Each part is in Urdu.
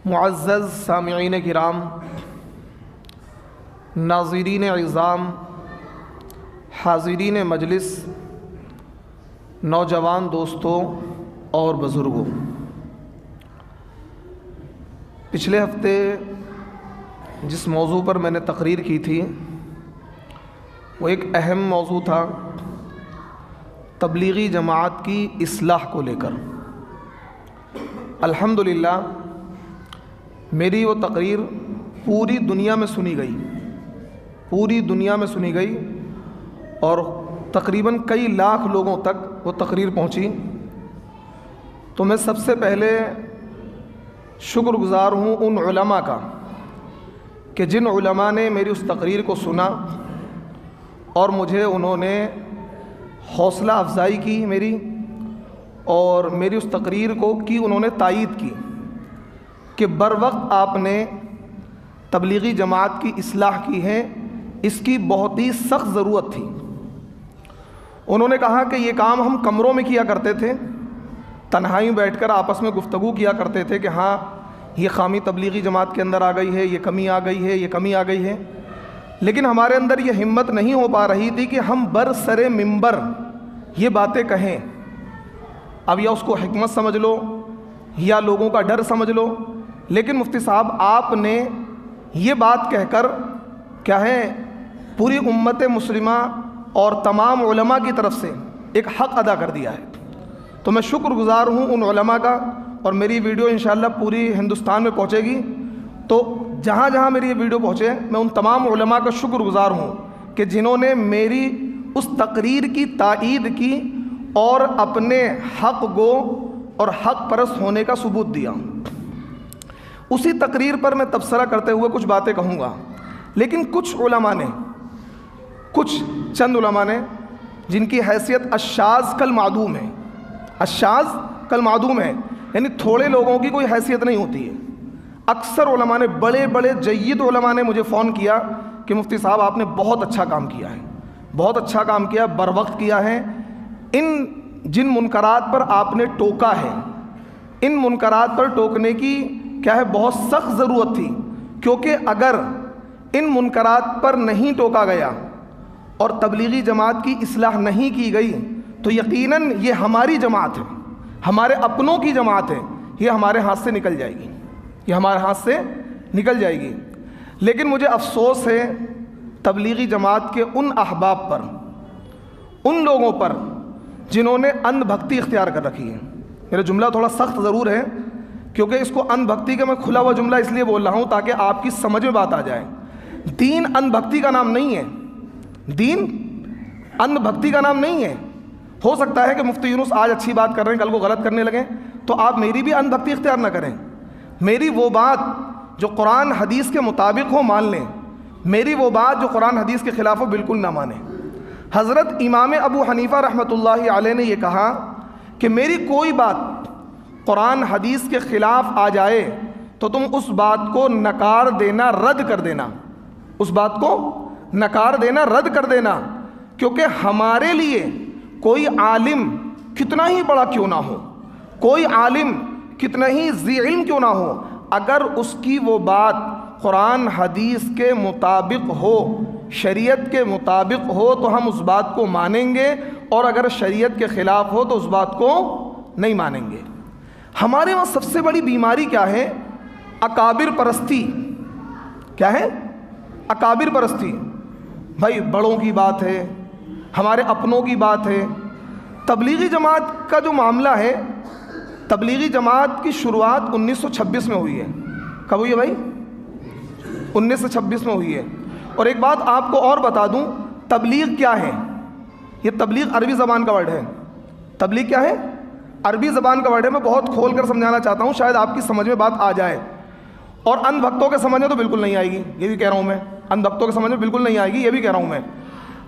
معزز سامعین کرام، ناظرین عظام، حاضرین مجلس، نوجوان دوستوں اور بزرگوں، پچھلے ہفتے جس موضوع پر میں نے تقریر کی تھی وہ ایک اہم موضوع تھا، تبلیغی جماعت کی اصلاح کو لے کر۔ الحمدللہ میری وہ تقریر پوری دنیا میں سنی گئی اور تقریباً کئی لاکھ لوگوں تک وہ تقریر پہنچی۔ تو میں سب سے پہلے شکر گزار ہوں ان علماء کا کہ جن علماء نے میری اس تقریر کو سنا اور مجھے انہوں نے حوصلہ افزائی کی میری، اور میری اس تقریر کو انہوں نے تائید کی کہ بر وقت آپ نے تبلیغی جماعت کی اصلاح کی ہے، اس کی بہت ہی سخت ضرورت تھی۔ انہوں نے کہا کہ یہ کام ہم کمروں میں کیا کرتے تھے، تنہائی میں بیٹھ کر آپس میں گفتگو کیا کرتے تھے کہ ہاں یہ خامی تبلیغی جماعت کے اندر آ گئی ہے، یہ کمی آ گئی ہے، لیکن ہمارے اندر یہ ہمت نہیں ہو پا رہی تھی کہ ہم برسر منبر یہ باتیں کہیں۔ اب یا اس کو حکمت سمجھ لو یا لوگوں کا ڈر سمجھ لو، لیکن مفتی صاحب آپ نے یہ بات کہہ کر کیا ہے پوری امت مسلمہ اور تمام علماء کی طرف سے ایک حق ادا کر دیا ہے۔ تو میں شکر گزار ہوں ان علماء کا، اور میری ویڈیو انشاءاللہ پوری ہندوستان میں پہنچے گی، تو جہاں جہاں میری یہ ویڈیو پہنچے میں ان تمام علماء کا شکر گزار ہوں کہ جنہوں نے میری اس تقریر کی تائید کی اور اپنے حق گو اور حق پرست ہونے کا ثبوت دیا۔ اسی تقریر پر میں تبصرہ کرتے ہوئے کچھ باتیں کہوں گا، لیکن چند علماء نے جن کی حیثیت الشاذ کل معدوم ہے، یعنی تھوڑے لوگوں کی کوئی حیثیت نہیں ہوتی ہے۔ اکثر علماء نے، بڑے بڑے جید علماء نے مجھے فون کیا کہ مفتی صاحب آپ نے بہت اچھا کام کیا ہے، بر وقت کیا ہے۔ جن منکرات پر آپ نے ٹوکا ہے، ان منکرات پر ٹوکنے کی بہت سخت ضرورت تھی، کیونکہ اگر ان منکرات پر نہیں ٹوکا گیا اور تبلیغی جماعت کی اصلاح نہیں کی گئی تو یقیناً یہ ہماری جماعت ہے، ہمارے اپنوں کی جماعت ہے، یہ ہمارے ہاتھ سے نکل جائے گی۔ لیکن مجھے افسوس ہے تبلیغی جماعت کے ان احباب پر، ان لوگوں پر جنہوں نے اندھ بھکتی اختیار کر رکھی ہے۔ میرا جملہ تھوڑا سخت ضرور ہے، کیونکہ اس کو اندھ بھکتی کا میں کھلا ہوا جملہ اس لیے بول رہا ہوں تاکہ آپ کی سمجھ میں بات آ جائے۔ دین اندھ بھکتی کا نام نہیں ہے، ہو سکتا ہے کہ مفتی یونس آج اچھی بات کر رہے ہیں، کل کو غلط کرنے لگیں، تو آپ میری بھی اندھ بھکتی اختیار نہ کریں۔ میری وہ بات جو قرآن حدیث کے مطابق ہو مان لیں، میری وہ بات جو قرآن حدیث کے خلاف ہو بالکل نہ مانیں۔ حضرت امام ابو حنیفہ رحمۃ اللہ علیہ نے یہ کہا کہ میری کوئی بات قرآن حدیث کے خلاف آ جائے تو تم اس بات کو نکار دینا، رد کر دینا، کیونکہ ہمارے لیے کوئی عالم کتنا ہی بڑا کیوں نہ ہو، کوئی عالم کتنا ہی ذی علم کیوں نہ ہو، اگر اس کی وہ بات قرآن حدیث کے مطابق ہو، شریعت کے مطابق ہو تو ہم اس بات کو مانیں گے، اور اگر شریعت کے خلاف ہو تو اس بات کو نہیں مانیں گے۔ ہمارے وہاں سب سے بڑی بیماری کیا ہے؟ اکابر پرستی۔ کیا ہے؟ اکابر پرستی۔ بھائی بڑوں کی بات ہے، ہمارے اپنوں کی بات ہے۔ تبلیغی جماعت کا جو معاملہ ہے، تبلیغی جماعت کی شروعات 1926 میں ہوئی ہے۔ کب ہوئی ہے بھائی؟ 1926 میں ہوئی ہے۔ اور ایک بات آپ کو اور بتا دوں، تبلیغ کیا ہے؟ یہ تبلیغ عربی زبان کا ورڈ ہے۔ تبلیغ کیا ہے؟ عربی زبان کا ورڈ ہے۔ میں بہت کھول کر سمجھانا چاہتا ہوں، شاید آپ کی سمجھ میں بات آ جائے، اور اندھ بھکتوں کے سمجھ میں تو بالکل نہیں آئے گی، یہ بھی کہہ رہا ہوں میں۔ اندھ بھکتوں کے سمجھ میں بالکل نہیں آئے گی، یہ بھی کہہ رہا ہوں میں۔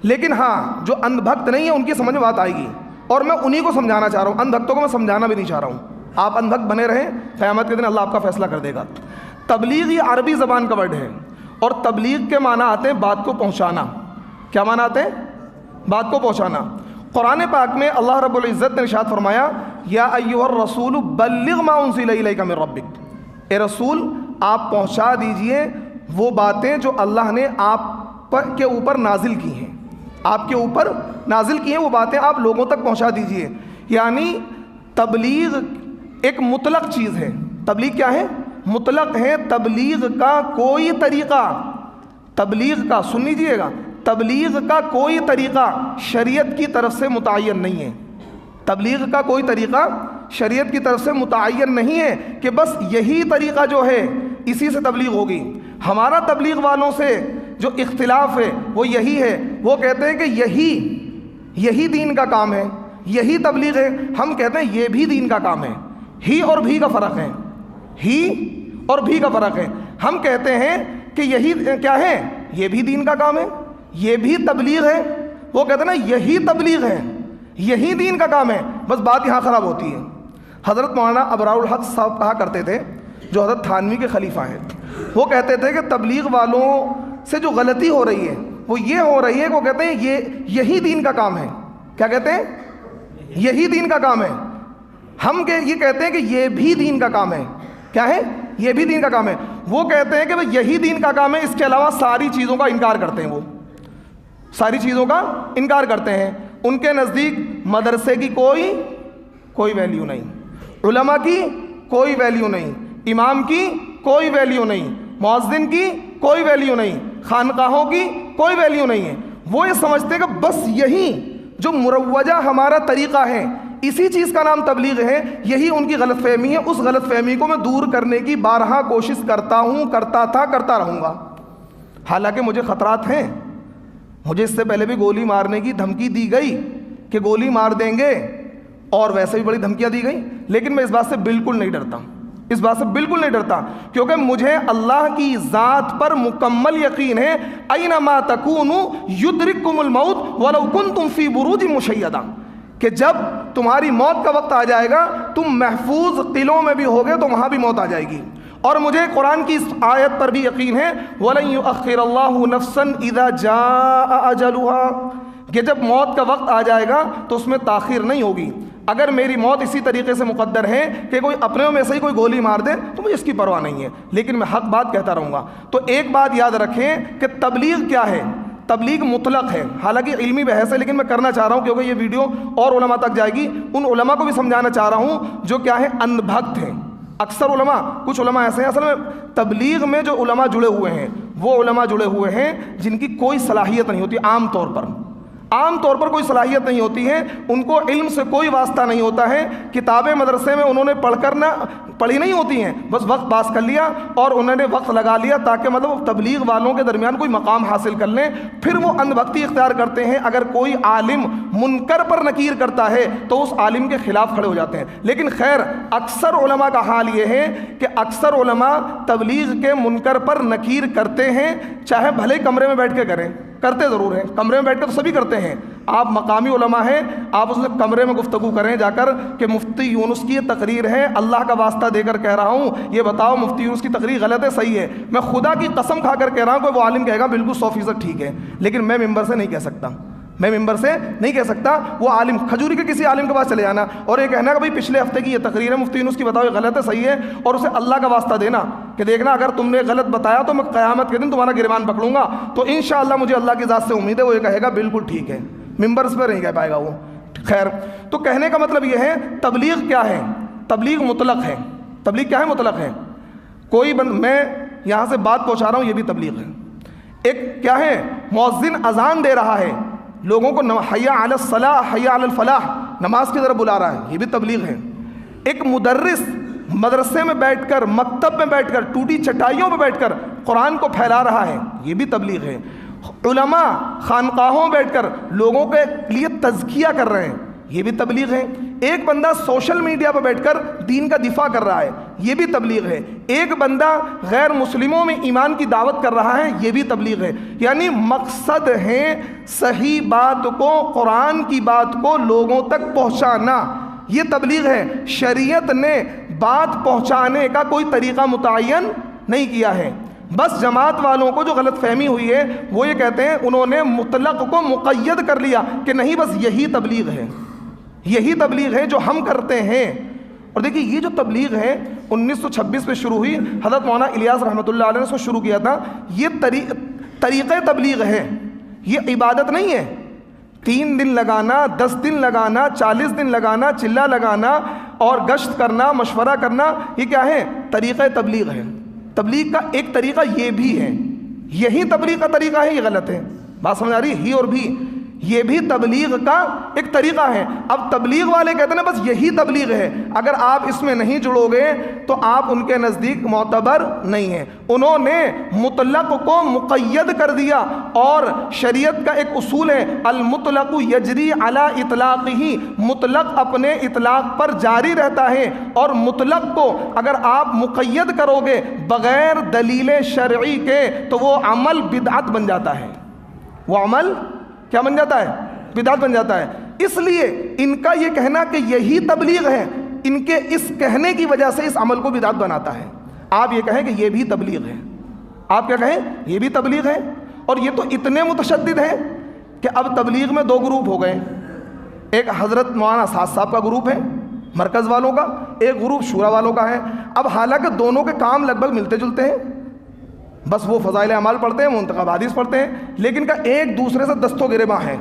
لیکن ہاں جو اندھ بھکت نہیں ہے ان کی سمجھ میں بات آئے گی، اور میں انہی کو سمجھانا چاہ رہا ہوں، اندھ بھکتوں کو میں سمجھانا بھی نہیں چاہ رہا ہوں۔ آپ اندھ بھکت بنے رہیں، قیامت کے دن اللہ آپ کا فیصلہ کر دے گا۔ تبلیغ یہ عربی زبان کا ورڈ ہے، اور تبلیغ کے معنی آتے ہیں بات کو پہنچانا۔ کیا معنی آتے ہیں؟ بات کو پہنچانا۔ قرآن پاک میں اللہ رب العزت نے ارشاد فرمایا، یا ایھا الرسول بلغ ما انزل الیک من ربک، اے رسول آپ پہنچا دیجئے وہ باتیں جو اللہ نے آپ کے اوپر نازل کی ہیں، آپ کے اوپر نازل کی ہیں وہ باتیں آپ لوگوں تک پہنچا دیجئے۔ یعنی تبلیغ ایک مطلق چیز ہے۔ تبلیغ کیا ہے؟ مطلق ہے۔ تبلیغ کا کوئی طریقہ، تبلیغ کا، سن لیجئے گا، تبلیغ کا کوئی طریقہ شریعت کی طرف سے متعین نہیں ہے۔ تبلیغ کا کوئی طریقہ شریعت کی طرف سے متعین نہیں ہے کہ بس یہی طریقہ جو ہے اسی سے تبلیغ ہوگی۔ ہمارا تبلیغ والوں سے جو اختلاف ہے وہ یہی ہے، وہ کہتے ہیں کہ یہی دین کا کام ہے، یہی تبلیغ ہے۔ ہم کہتے ہیں یہ بھی دین کا کام ہے۔ ہی اور بھی کا فرق ہے، ہی اور بھی کا فرق ہے۔ ہم کہتے ہیں کہ یہی کیا ہے؟ یہ بھی دین کا کام ہے، یہ بھی تبلیغ ہے۔ وہ کہتے ہیں نا یہی تبلیغ ہے، یہی دین کا کام ہے۔ بس بات یہاں خراب ہوتی ہے۔ حضرت مولانا ابرار الحق صاحب کہا کرتے تھے، جو حضرت تھانوی کے خلیفہ ہیں، وہ کہتے تھے کہ تبلیغ والوں سے جو غلطی ہو رہی ہے وہ یہ ہو رہی ہے کہ وہ کہتے ہیں یہی دین کا کام ہے۔ کیا کہتے ہیں؟ یہی دین کا کام ہے۔ ہم یہ کہتے ہیں کہ یہ بھی دین کا کام ہے۔ کیا ہے؟ یہ بھی دین کا کام ہے۔ وہ کہتے ہیں کہ یہی دین کا کام ہے، اس کے علاوہ ساری چیزوں کا انکار کرتے ہیں۔ وہ ساری چیزوں کا انکار کرتے ہیں۔ ان کے نزدیک مدرسے کی کوئی ویلیو نہیں، علماء کی کوئی ویلیو نہیں، امام کی کوئی ویلیو نہیں، مؤذن کی کوئی ویلیو نہیں، خانقاہوں کی کوئی ویلیو نہیں ہے۔ وہ یہ سمجھتے ہیں کہ بس یہی جو مروجہ ہمارا طریقہ ہے، اسی چیز کا نام تبلیغ ہے، یہی ان کی غلط فہمی ہے۔ اس غلط فہمی کو میں دور کرنے کی بارہا کوشش کرتا ہوں، کرتا تھا، کرتا رہوں گا۔ حالانکہ مجھے خطرات ہیں، مجھے اس سے پہلے بھی گولی مارنے کی دھمکی دی گئی کہ گولی مار دیں گے، اور ویسے بھی بڑی دھمکیاں دی گئی، لیکن میں اس بات سے بالکل نہیں ڈرتا، اس بات سے بالکل نہیں ڈرتا، کیونکہ مجھے اللہ کی ذات پر مکمل یقین ہے۔ اینما تکونوا یدرککم الموت ولو کنتم فی بروج مشیدہ، کہ جب تمہاری موت کا وقت آ جائے گا تم محفوظ قلعوں میں بھی ہوگے تو وہاں بھی موت آ جائے گی۔ اور مجھے قرآن کی اس آیت پر بھی یقین ہے، وَلَن يُؤَخِّرَ اللَّهُ نَفْسًا إِذَا جَاءَ أَجَلُهَا، کہ جب موت کا وقت آ جائے گا تو اس میں تاخیر نہیں ہوگی۔ اگر میری موت اسی طریقے سے مقدر ہے کہ کوئی اپنے میں سے ہی کوئی گولی مار دے تو مجھے اس کی پرواہ نہیں ہے، لیکن میں حق بات کہتا رہوں گا۔ تو ایک بات یاد رکھیں کہ تبلیغ کیا ہے؟ تبلیغ مطلق ہے، حالانکہ علمی بحث ہے، لیکن میں کرنا چاہ رہا ہوں کیونکہ یہ ویڈیو اور علماء تک جائے گی۔ ان علماء کو بھی سمجھانا چاہ رہا ہوں جو کیا ہے، اندھ بھکت ہیں۔ اکثر علماء، کچھ علماء ایسے ہیں، اصل میں تبلیغ میں جو علماء جڑے ہوئے ہیں وہ علماء جڑے ہوئے ہیں جن کی کوئی صلاحیت نہیں ہوتی، عام طور پر کوئی صلاحیت نہیں ہوتی ہے، ان کو علم سے کوئی واسطہ نہیں ہوتا ہے، کتابیں مدرسے میں انہوں نے پڑھی نہیں ہوتی ہیں، بس وقت پاس کر لیا اور انہوں نے وقت لگا لیا تاکہ مطلب تبلیغ والوں کے درمیان کوئی مقام حاصل کر لیں، پھر وہ اندھ بھکتی اختیار کرتے ہیں۔ اگر کوئی عالم منکر پر نکیر کرتا ہے تو اس عالم کے خلاف کھڑے ہو جاتے ہیں۔ لیکن خیر، اکثر علماء کا حال یہ ہے کہ اکثر علماء تبلیغ کے منکر پر نکیر کرتے ہیں، چاہے بھلے کمرے میں بیٹھ کے کرتے ضرور ہیں، کمرے میں بیٹھ کے تو سبھی کرتے ہیں۔ آپ مقامی علماء ہیں، آپ اس کمرے میں گفتگو کریں جا کر کہ مفتی یونس کی یہ تقریر ہے، اللہ کا واسطہ دے کر کہہ رہا ہوں، یہ بتاؤ مفتی یونس کی تقریر غلط ہے صحیح ہے؟ میں خدا کی قسم کھا کر کہہ رہا ہوں کہ وہ عالم کہے گا بالکل 100% ٹھیک ہے، لیکن میں ممبر سے نہیں کہہ سکتا، وہ عالم کھجوری کے کسی عالم کے پاس چلے جانا اور یہ کہنا کہ بھائی پچھلے ہفتے کی یہ تقریر ہے مفتی یونس کی، بتاؤ یہ غلط ہے صحیح ہے، اور اسے اللہ کا واسطہ دینا کہ دیکھنا اگر تم نے غلط بتایا تو میں قیامت کے دن تمہارا گریبان پکڑوں گا، تو انشاءاللہ مجھے اللہ کی ذات سے امید ہے وہ یہ کہے گا بالکل ٹھیک ہے، ممبرس پہ نہیں کہہ پائے گا وہ۔ خیر، تو کہنے کا مطلب یہ ہے تبلیغ کیا ہے؟ تبلیغ مطلق ہے۔ تبلیغ کیا ہے؟ مطلق ہے۔ کوئی میں یہاں سے بات پہنچا رہا ہوں، یہ بھی تبلیغ ہے۔ ایک کیا ہے؟ مؤذن اذان دے رہا ہے، لوگوں کو حی علی الصلاح حی علی الفلاح نماز کی طرف بلا رہا ہے، یہ بھی تبلیغ ہے۔ ایک مدرس مدرسے میں بیٹھ کر، مکتب میں بیٹھ کر، ٹوٹی چٹائیوں میں بیٹھ کر قرآن کو پھیلا رہا ہے، یہ بھی تبلیغ ہے۔ علماء خانقاہوں میں بیٹھ کر لوگوں کے لیے تزکیہ کر رہے ہیں، یہ بھی تبلیغ ہے۔ ایک بندہ سوشل میڈیا پر بیٹھ کر دین کا دفاع کر رہا ہے، یہ بھی تبلیغ ہے۔ ایک بندہ غیر مسلموں میں ایمان کی دعوت کر رہا ہے، یہ بھی تبلیغ ہے۔ یعنی مقصد ہے صحیح بات کو، قرآن کی بات کو لوگوں تک پہنچانا، یہ تبلیغ ہے۔ شریعت نے بات پہنچانے کا کوئی طریقہ متعین نہیں کیا ہے، بس جماعت والوں کو جو غلط فہمی ہوئی ہے وہ یہ کہتے ہیں، انہوں نے مطلق کو مقید کر لیا کہ نہیں بس یہی تبلیغ ہے، یہی تبلیغ ہے جو ہم کرتے ہیں۔ اور دیکھیے یہ جو تبلیغ ہے 1926 میں شروع ہوئی، حضرت مولانا الیاس رحمۃ اللہ علیہ نے اس کو شروع کیا تھا. یہ طریقہ تبلیغ ہے، یہ عبادت نہیں ہے. 3 دن لگانا، 10 دن لگانا، 40 دن لگانا، چلہ لگانا اور گشت کرنا، مشورہ کرنا، یہ کیا ہے؟ طریقہ تبلیغ ہے. تبلیغ کا ایک طریقہ یہ بھی ہے. یہی تبلیغ کا طریقہ ہے، یہ غلط ہے. بات سمجھ آ رہی ہے؟ ہی اور بھی یہ بھی تبلیغ کا ایک طریقہ ہے. اب تبلیغ والے کہتے ہیں بس یہی تبلیغ ہے، اگر آپ اس میں نہیں جڑو گے تو آپ ان کے نزدیک معتبر نہیں ہیں. انہوں نے مطلق کو مقید کر دیا، اور شریعت کا ایک اصول ہے المطلق یجری علی اطلاقہ، مطلق اپنے اطلاق پر جاری رہتا ہے. اور مطلق کو اگر آپ مقید کرو گے بغیر دلیل شرعی کے تو وہ عمل بدعت بن جاتا ہے. وہ عمل کیا بن جاتا ہے؟ بدعت بن جاتا ہے. اس لیے ان کا یہ کہنا کہ یہی تبلیغ ہے، ان کے اس کہنے کی وجہ سے اس عمل کو بدعت بناتا ہے. آپ یہ کہیں کہ یہ بھی تبلیغ ہے، آپ کیا کہیں؟ یہ بھی تبلیغ ہے. اور یہ تو اتنے متشدد ہیں کہ اب تبلیغ میں 2 گروپ ہو گئے. ایک حضرت مولانا اسحاق صاحب کا گروپ ہے مرکز والوں کا، ایک گروپ شورا والوں کا ہے. اب حالانکہ دونوں کے کام لگ بھگ ملتے جلتے ہیں، بس وہ فضائل اعمال پڑھتے ہیں، منتخب حدیث پڑھتے ہیں، لیکن کا ایک دوسرے سے دست و گریباں ہیں.